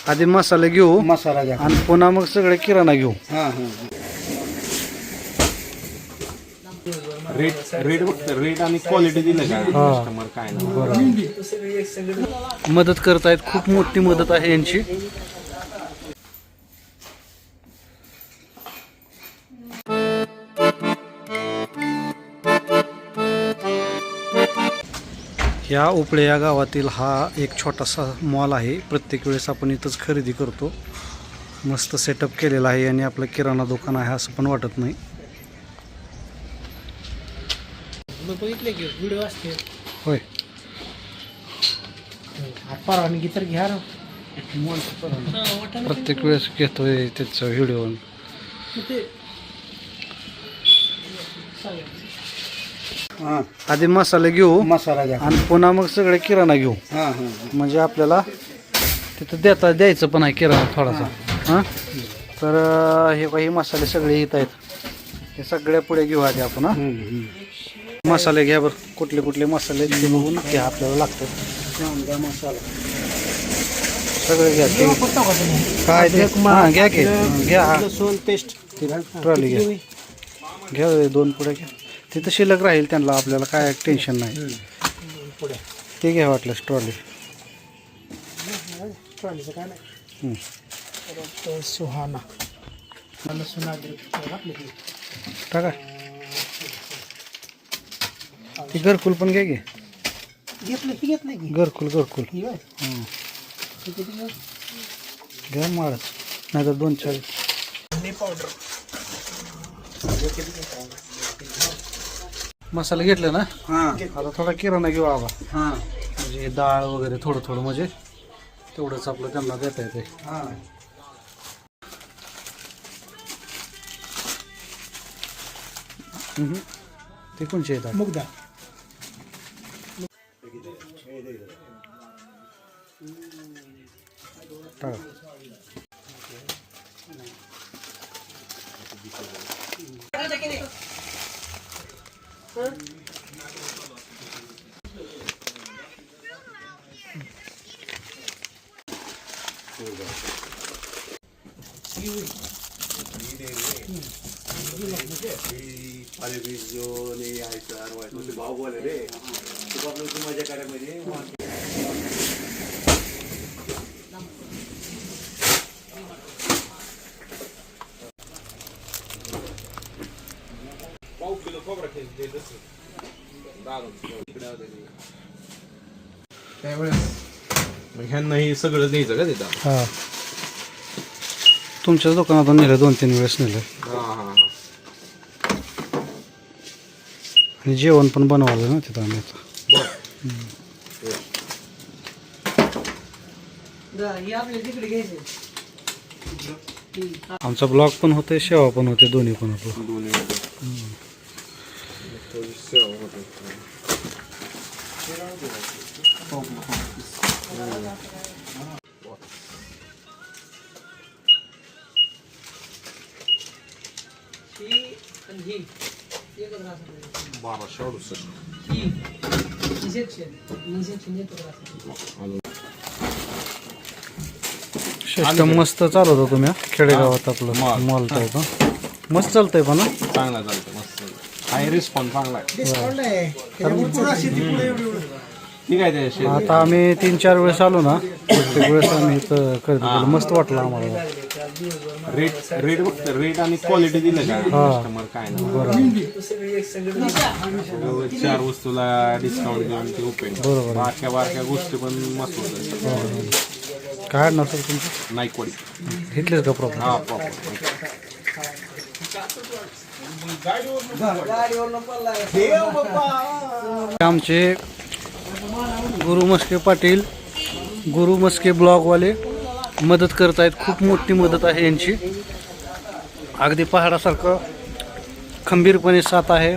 आधी मसाले घेऊ मसाला घ्या आणि पुन्हा मग सगळे किराणा घेऊ. रेट आणि क्वालिटी दिलं का कस्टमर काय ना. मदत करतायत, खूप मोठी मदत आहे यांची. या उपळे या गावातील हा एक छोटासा मॉल आहे. प्रत्येक वेळेस आपण इथंच खरेदी करतो. मस्त सेटअप केलेला आहे आणि आपलं किराणा दुकान आहे असं पण वाटत नाही. बघितले की व्हिडिओ असते होय, परवानगी तर घ्या. प्रत्येक वेळेस घेतोय त्याचा व्हिडिओ. आधी मसाले घेऊ मसाला घ्या आणि पुन्हा मग सगळे किराणा घेऊ. म्हणजे आपल्याला तिथं द्यायचं पण आहे किराणा थोडासा. हां, तर हे काही मसाले सगळे येत आहेत. हे सगळ्या पुढे घेऊ आधी आपण. मसाले घ्या बरं, कुठले कुठले मसाले ते बघून घ्या, आपल्याला लागतात मसाला सगळे घ्या. काय ते घ्या की घ्या. लसूण पेस्ट ट्रॉली घ्या, घ्या 2 पुढे घ्या. तिथं शिल्लक राहील त्यांना, आपल्याला काय टेन्शन नाही. ते घ्या वाटलं ट्रॉली. ट्रॉलीचं काय नाही. सुहाना लसूण टाका. ते घरकुल पण घ्या की. घेतलं की घरकुल घ्या माळच, नाही तर 2-4 पावडर. मसाला घेतले ना. आता थोडा किराणा घेऊ आबा. म्हणजे डाळ वगैरे थोडं थोडं, म्हणजे तेवढंच आपलं त्यांना देता येते. ते कोणचे येतात? मुगदा टाका. ह्यांना हे सगळं द्यायचं का तिथं? हा, तुमच्याच दुकानातून नेलं 2-3 वेळेस नेलं. आणि जेवण पण बनवलं ना तिथं आम्ही. आमचा ब्लॉग पण होते, सेवा पण होते, दोन्ही पण होतो. सिस्टम मस्त चालवतो तुम्ही. खेडेगावात आपलं मॉल टाईप मस्त चालतंय पण. चांगला चालतं, मस्त हाय रिस्पॉन्स चांगला आहे. ठीक आहे ते. आता आम्ही 3-4 वेळेस आलो ना, प्रत्येक वेळेस आम्ही इथं खरेदी केलं. मस्त वाटलं आम्हाला. रेट आणि क्वालिटी दिलं का कस्टमर काय ना. 4 वस्तूला डिस्काउंट देऊन ते ओपन. बरोबर. बारक्या गोष्टी पण मस्त होतात. काय नसेल तुमचं? नाईकवाडी घेतलेच का प्रॉपर? हा, प्रॉपर. आमचे गुरु मस्के पाटील, गुरु मस्के ब्लॉगवाले मदत करत आहेत. खूप मोठी मदत आहे यांची. अगदी पहाडासारखं खंबीरपणे साथ आहे.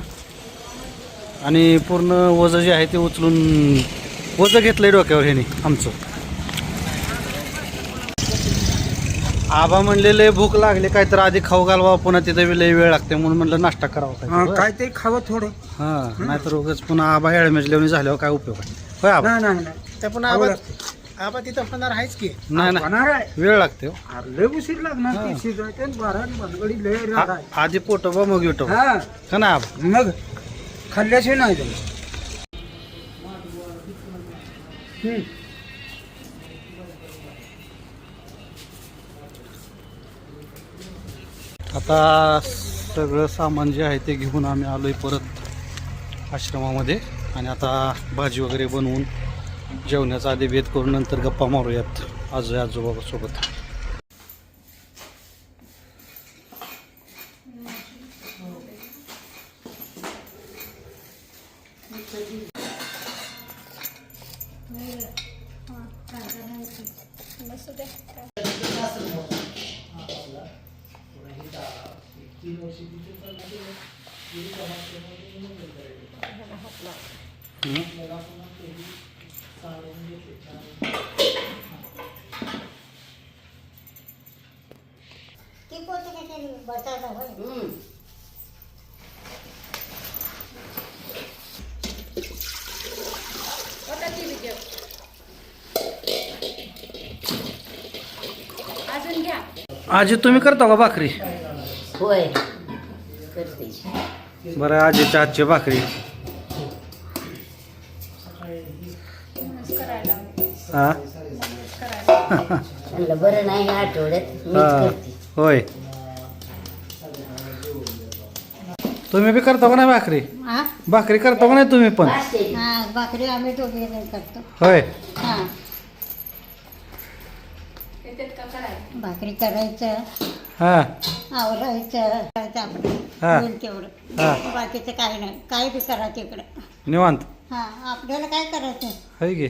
आणि पूर्ण वजं जे आहे ते उचलून वजं घेतलंय डोक्यावर ह्याने आमचं. आबा म्हणलेले भूक लागले काय तर आधी खाऊ घालवा, पुन्हा तिथे लय वेळ लागते म्हणून म्हणलं नाश्ता करावा काय ते खावं थोडं. हां, नाहीतर उगाच पुन्हा आबा ॲडमिट लिहून झाल्यावर काय उपयोग आहे. होय आबा? नाही ते पण आबा तिथं होणार आहेच की नाही नाही होणार आहे वेळ लागते हो. अरे लय उशीर लागणार हा. ते शिजायचं आणि बारा भानगडी लय राहत आहे. आधी पोटोबा मग युटोबा हा का ना आबा मग खाल्ल्याशिवाय नाही जमत. आता सगळं सामान जे आहे ते घेऊन आम्ही आलोय परत आश्रमामध्ये आणि आता भाजी वगैरे बनवून जेवण्याचा आधी भेद करून नंतर गप्पा मारूयात आजोबा आजोबासोबत. अजून घ्या. आजी तुम्ही करता का भाकरी? होय करते. बरं आजीच्या हातची भाकरी. हा म्हणलं बरं नाही आठवड्यात मीच हा. करते. होय तुम्ही बी करता का नाही भाकरी? हा भाकरी करता का नाही तुम्ही पण? हा भाकरी आम्ही दोघे जण करतो. होय हा भाकरी करायचं हा आवरायचं करायचं आपलं हा. होईल तेवढं. हा. बाकीचं काय नाही काय बी करा तिकडं. निवांत हा आपल्याला काय करायचं. आहे की.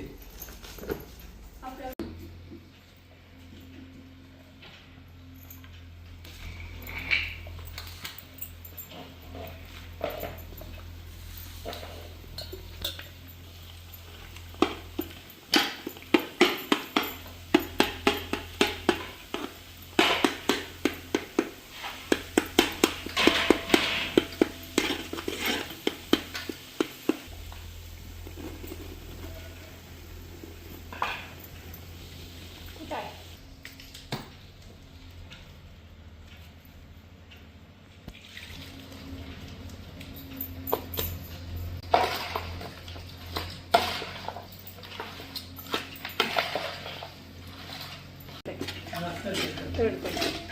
थोडं